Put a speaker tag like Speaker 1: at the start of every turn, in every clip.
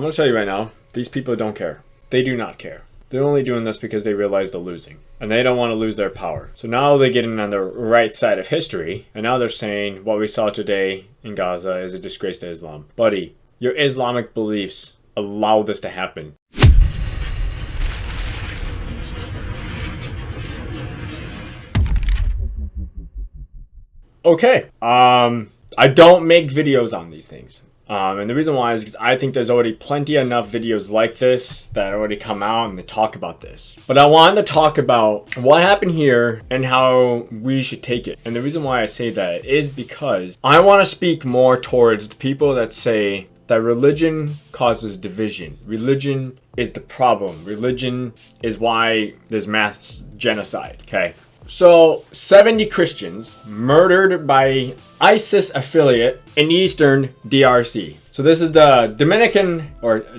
Speaker 1: I'm going to tell you right now, these people don't care. They do not care. They're only doing this because they realize they're losing. And they don't want to lose their power. So now they're getting on the right side of history. And now they're saying what we saw today in Gaza is a disgrace to Islam. Buddy, your Islamic beliefs allow this to happen. Okay. I don't make videos on these things. And the reason why is because I think there's already plenty enough videos like this that already come out and they talk about this. But I wanted to talk about what happened here and how we should take it. And the reason why I say that is because I want to speak more towards the people that say that religion causes division. Religion is the problem. Religion is why there's mass genocide, okay? So, 70 Christians murdered by ISIS affiliate in eastern DRC. So this is the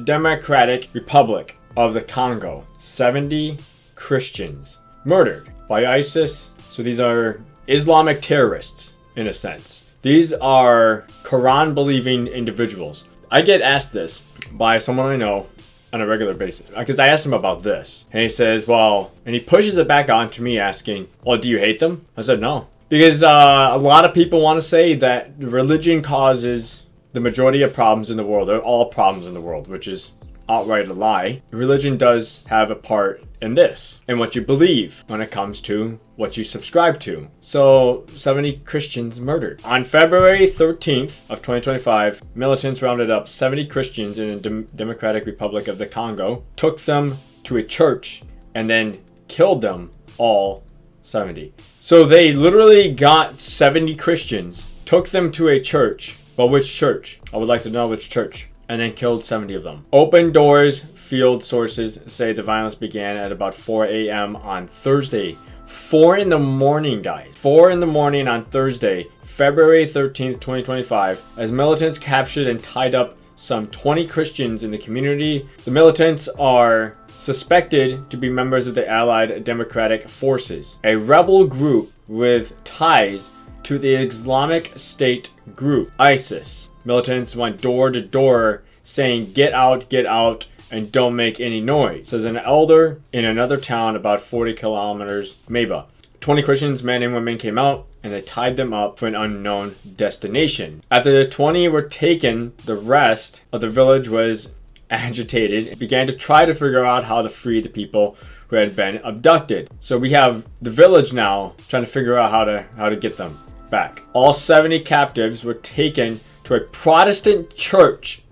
Speaker 1: Democratic Republic of the Congo. 70 Christians murdered by ISIS. So these are Islamic terrorists, in a sense. These are Quran-believing individuals. I get asked this by someone I know on a regular basis, because I asked him about this, and he says, well, and he pushes it back on to me asking, well, do you hate them? I said, no. Because a lot of people want to say that religion causes the majority of problems in the world, or all problems in the world, which is outright a lie. Religion does have a part in this, in what you believe when it comes to what you subscribe to. So 70 Christians murdered. On February 13th of 2025, militants rounded up 70 Christians in the Democratic Republic of the Congo, took them to a church, and then killed them all 70. So they literally got 70 Christians, took them to a church. But which church? I would like to know which church. And then killed 70 of them. Open Doors field sources say the violence began at about 4 a.m. on Thursday. 4 in the morning, guys. 4 in the morning on Thursday, February 13th, 2025, as militants captured and tied up some 20 Christians in the community. The militants are suspected to be members of the Allied Democratic Forces, a rebel group with ties to the Islamic State group, ISIS. Militants went door to door saying, get out, and don't make any noise, says an elder in another town about 40 kilometers, Meba. 20 Christians, men and women, came out and they tied them up for an unknown destination. After the 20 were taken, the rest of the village was agitated and began to try to figure out how to free the people who had been abducted. So we have the village now trying to figure out how to get them back. All 70 captives were taken to a Protestant church,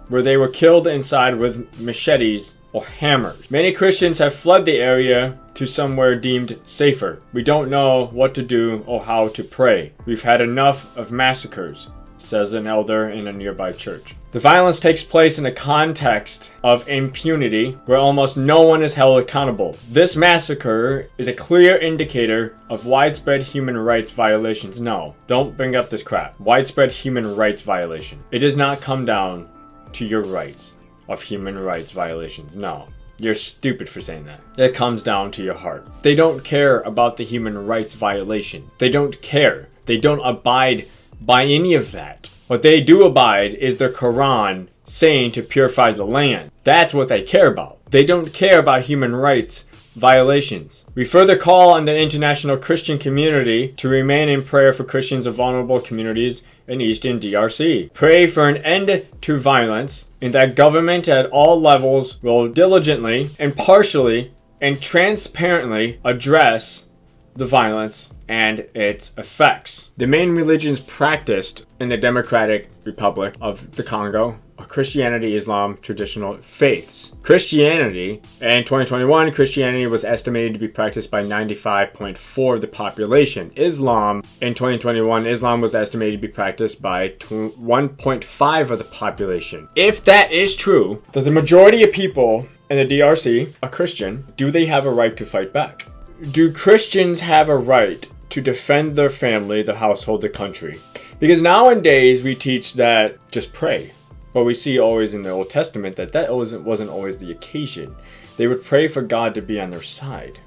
Speaker 1: where they were killed inside with machetes or hammers. Many Christians have fled the area to somewhere deemed safer. We don't know what to do or how to pray. We've had enough of massacres, says an elder in a nearby church. The violence takes place in a context of impunity where almost no one is held accountable. This massacre is a clear indicator of widespread human rights violations. No, don't bring up this crap. Widespread human rights violation. It does not come down to your rights of human rights violations. No. You're stupid for saying that. It comes down to your heart. They don't care about the human rights violation. They don't care. They don't abide by any of that. What they do abide is their Quran saying to purify the land. That's what they care about. They don't care about human rights violations. We further call on the international Christian community to remain in prayer for Christians of vulnerable communities in Eastern DRC. Pray for an end to violence and that government at all levels will diligently, impartially, and transparently address the violence and its effects. The main religions practiced in the Democratic Republic of the Congo are Christianity, Islam, traditional faiths. Christianity, in 2021, Christianity was estimated to be practiced by 95.4% of the population. Islam, in 2021, Islam was estimated to be practiced by 1.5% of the population. If that is true, that the majority of people in the DRC are Christian, do they have a right to fight back? Do Christians have a right to defend their family, their household, the country? Because nowadays we teach that just pray. But we see always in the Old Testament that wasn't always the occasion. They would pray for God to be on their side,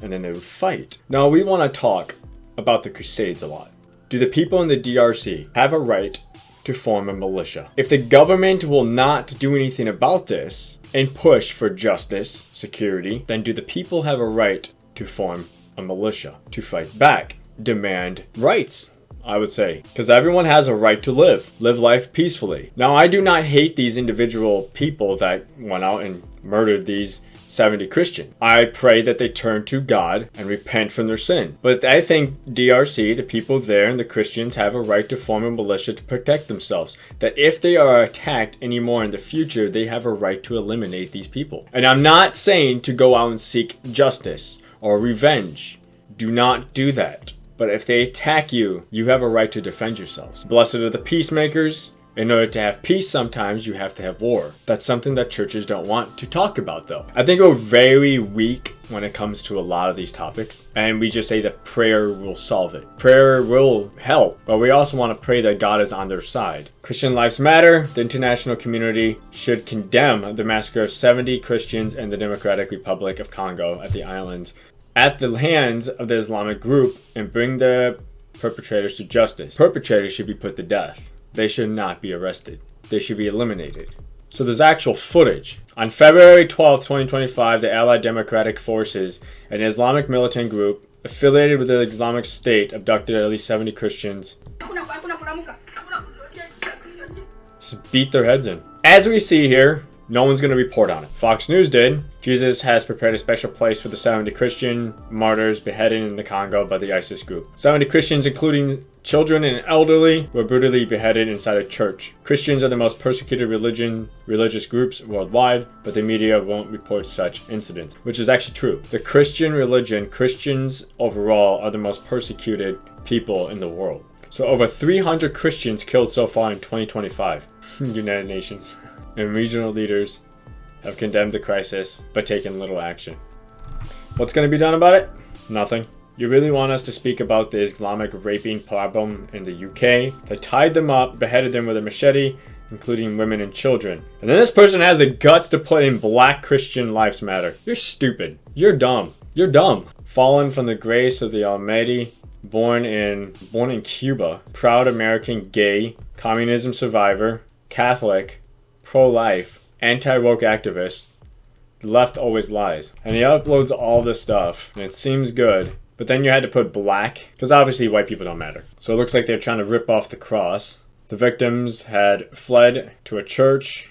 Speaker 1: and then they would fight. Now we want to talk about the Crusades a lot. Do the people in the DRC have a right to form a militia. If the government will not do anything about this and push for justice, security, then do the people have a right to form a militia, to fight back, demand rights? I would say, because everyone has a right to live life peacefully. Now, I do not hate these individual people that went out and murdered these 70 Christians. I pray that they turn to God and repent from their sin. But I think DRC, the people there and the Christians, have a right to form a militia to protect themselves. That if they are attacked anymore in the future, they have a right to eliminate these people. And I'm not saying to go out and seek justice or revenge. Do not do that. But if they attack you, you have a right to defend yourselves. Blessed are the peacemakers. In order to have peace, sometimes you have to have war. That's something that churches don't want to talk about, though. I think we're very weak when it comes to a lot of these topics. And we just say that prayer will solve it. Prayer will help. But we also want to pray that God is on their side. Christian lives matter. The international community should condemn the massacre of 70 Christians in the Democratic Republic of Congo at the islands at the hands of the Islamic group and bring the perpetrators to justice. Perpetrators should be put to death. They should not be arrested. They should be eliminated. So there's actual footage. On February 12, 2025, the Allied Democratic Forces, an Islamic militant group affiliated with the Islamic State, abducted at least 70 Christians. Just beat their heads in. As we see here, no one's going to report on it. Fox News did. Jesus has prepared a special place for the 70 Christian martyrs beheaded in the Congo by the ISIS group. 70 Christians, including children and elderly, were brutally beheaded inside a church. Christians are the most persecuted religious groups worldwide, but the media won't report such incidents, which is actually true. The Christian religion, Christians overall, are the most persecuted people in the world. So over 300 Christians killed so far in 2025. United Nations and regional leaders have condemned the crisis, but taken little action. What's going to be done about it? Nothing. You really want us to speak about the Islamic raping problem in the UK? They tied them up, beheaded them with a machete, including women and children. And then this person has the guts to put in Black Christian Lives Matter. You're stupid. You're dumb. You're dumb. Fallen from the grace of the Almighty, born in Cuba, proud American gay, communism survivor, Catholic, pro-life, anti-woke activist. The left always lies. And he uploads all this stuff, and it seems good. But then you had to put black, because obviously white people don't matter. So it looks like they're trying to rip off the cross. The victims had fled to a church,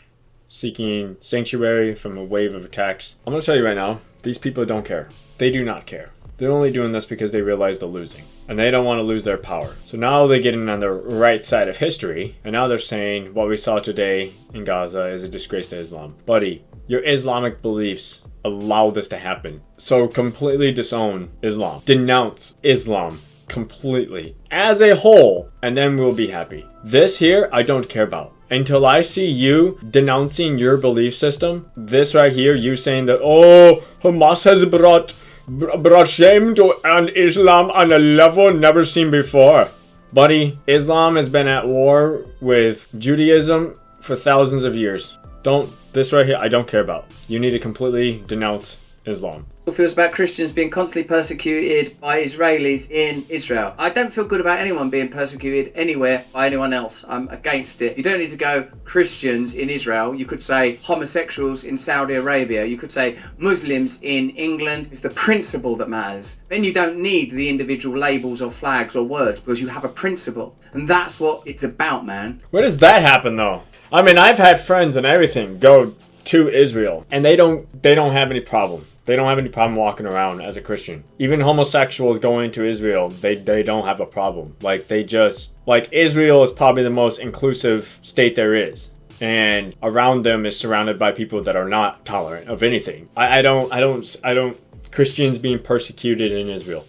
Speaker 1: seeking sanctuary from a wave of attacks. I'm going to tell you right now, these people don't care. They do not care. They're only doing this because they realize they're losing. And they don't want to lose their power. So now they're getting on the right side of history. And now they're saying what we saw today in Gaza is a disgrace to Islam. Buddy, your Islamic beliefs allow this to happen. So completely disown Islam. Denounce Islam completely as a whole. And then we'll be happy. This here, I don't care about. Until I see you denouncing your belief system. This right here, you saying that, oh, Hamas has brought shame to Islam on a level never seen before. Buddy, Islam has been at war with Judaism for thousands of years. This right here, I don't care about. You need to completely denounce Islam.
Speaker 2: Feels about Christians being constantly persecuted by Israelis in Israel. I don't feel good about anyone being persecuted anywhere by anyone else. I'm against it. You don't need to go Christians in Israel. You could say homosexuals in Saudi Arabia. You could say Muslims in England. It's the principle that matters. Then you don't need the individual labels or flags or words because you have a principle. And that's what it's about, man.
Speaker 1: Where does that happen though? I mean, I've had friends and everything go to Israel and they don't have any problem. They don't have any problem walking around as a Christian. Even homosexuals going to Israel, they don't have a problem. Israel is probably the most inclusive state there is. And around them is surrounded by people that are not tolerant of anything. I don't Christians being persecuted in Israel.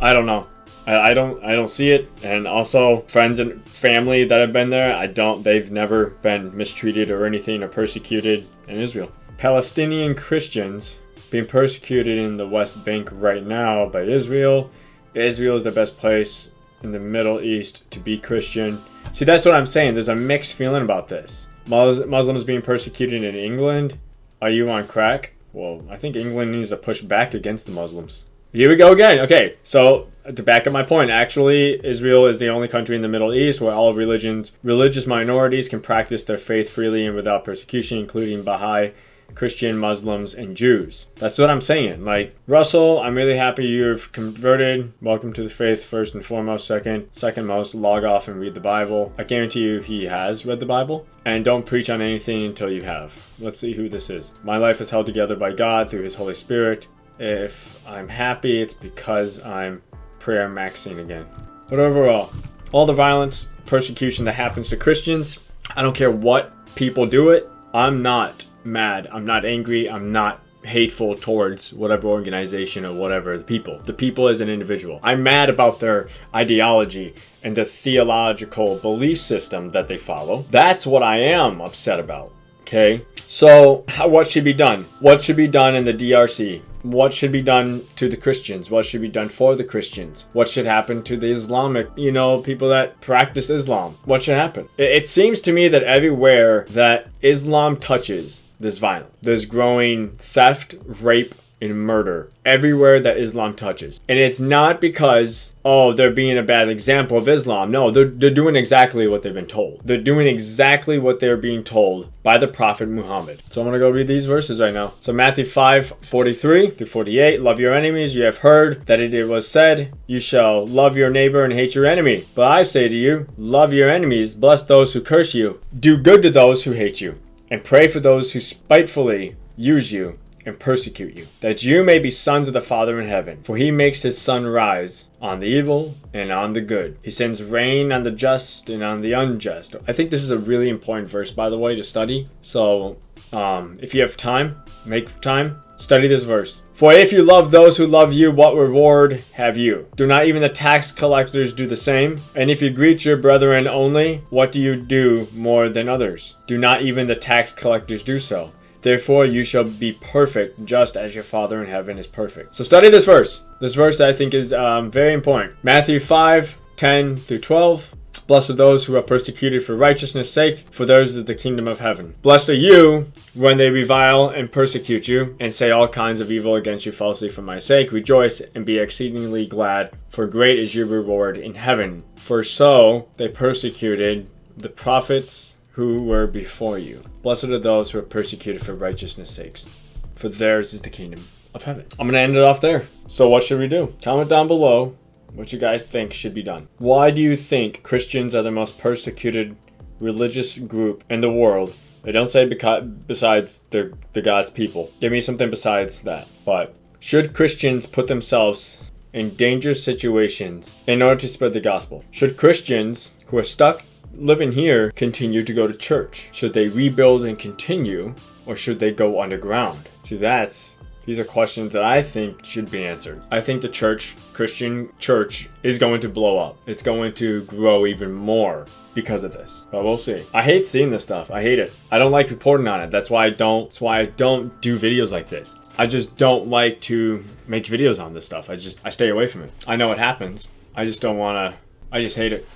Speaker 1: I don't know. I don't see it. And also friends and family that have been there, they've never been mistreated or anything or persecuted in Israel. Palestinian Christians being persecuted in the West Bank right now by Israel. Israel is the best place in the Middle East to be Christian. See, that's what I'm saying. There's a mixed feeling about this. Muslims being persecuted in England. Are you on crack? Well, I think England needs to push back against the Muslims. Here we go again. Okay, so to back up my point, actually, Israel is the only country in the Middle East where all religious minorities can practice their faith freely and without persecution, including Baha'i, Christian, Muslims, and Jews. That's what I'm saying. Like, Russell, I'm really happy you've converted. Welcome to the faith, first and foremost. Second most, log off and read the Bible. I guarantee you he has read the Bible. And don't preach on anything until you have. Let's see who this is. My life is held together by God through his Holy Spirit. If I'm happy, it's because I'm prayer maxing again. But overall, all the violence, persecution that happens to Christians, I don't care what people do it, I'm not mad, I'm not angry, I'm not hateful towards whatever organization or whatever the people as an individual. I'm mad about their ideology and the theological belief system that they follow. That's what I am upset about. Okay, so what should be done? What should be done in the DRC? What should be done to the Christians? What should be done for the Christians? What should happen to the Islamic, people that practice Islam? What should happen? It seems to me that everywhere that Islam touches, there's violence. There's growing theft, rape, and murder everywhere that Islam touches. And it's not because, they're being a bad example of Islam. No, they're doing exactly what they've been told. They're doing exactly what they're being told by the Prophet Muhammad. So I'm going to go read these verses right now. So Matthew 5:43 through 48. Love your enemies. You have heard that it was said, you shall love your neighbor and hate your enemy. But I say to you, love your enemies, bless those who curse you, do good to those who hate you, and pray for those who spitefully use you and persecute you, that you may be sons of the Father in heaven. For he makes his sun rise on the evil and on the good. He sends rain on the just and on the unjust. I think this is a really important verse, by the way, to study. So if you have time, make time, study this verse. For if you love those who love you, what reward have you? Do not even the tax collectors do the same? And if you greet your brethren only, what do you do more than others? Do not even the tax collectors do so? Therefore you shall be perfect, just as your Father in heaven is perfect. So study this verse. This verse I think is very important. Matthew 5:10 through 12. Blessed are those who are persecuted for righteousness' sake, for theirs is the kingdom of heaven. Blessed are you when they revile and persecute you, and say all kinds of evil against you falsely for my sake. Rejoice and be exceedingly glad, for great is your reward in heaven. For so they persecuted the prophets who were before you. Blessed are those who are persecuted for righteousness' sakes, for theirs is the kingdom of heaven. I'm going to end it off there. So what should we do? Comment down below what you guys think should be done. Why do you think Christians are the most persecuted religious group in the world? They don't say besides they're God's people. Give me something besides that. But should Christians put themselves in dangerous situations in order to spread the gospel? Should Christians who are stuck living here continue to go to church? Should they rebuild and continue, or should they go underground? See, these are questions that I think should be answered. I think the Christian church is going to blow up. It's going to grow even more because of this. But we'll see. I hate seeing this stuff. I hate it. I don't like reporting on it. That's why I don't do videos like this. I just don't like to make videos on this stuff. I stay away from it. I know it happens. I just don't want to. I just hate it.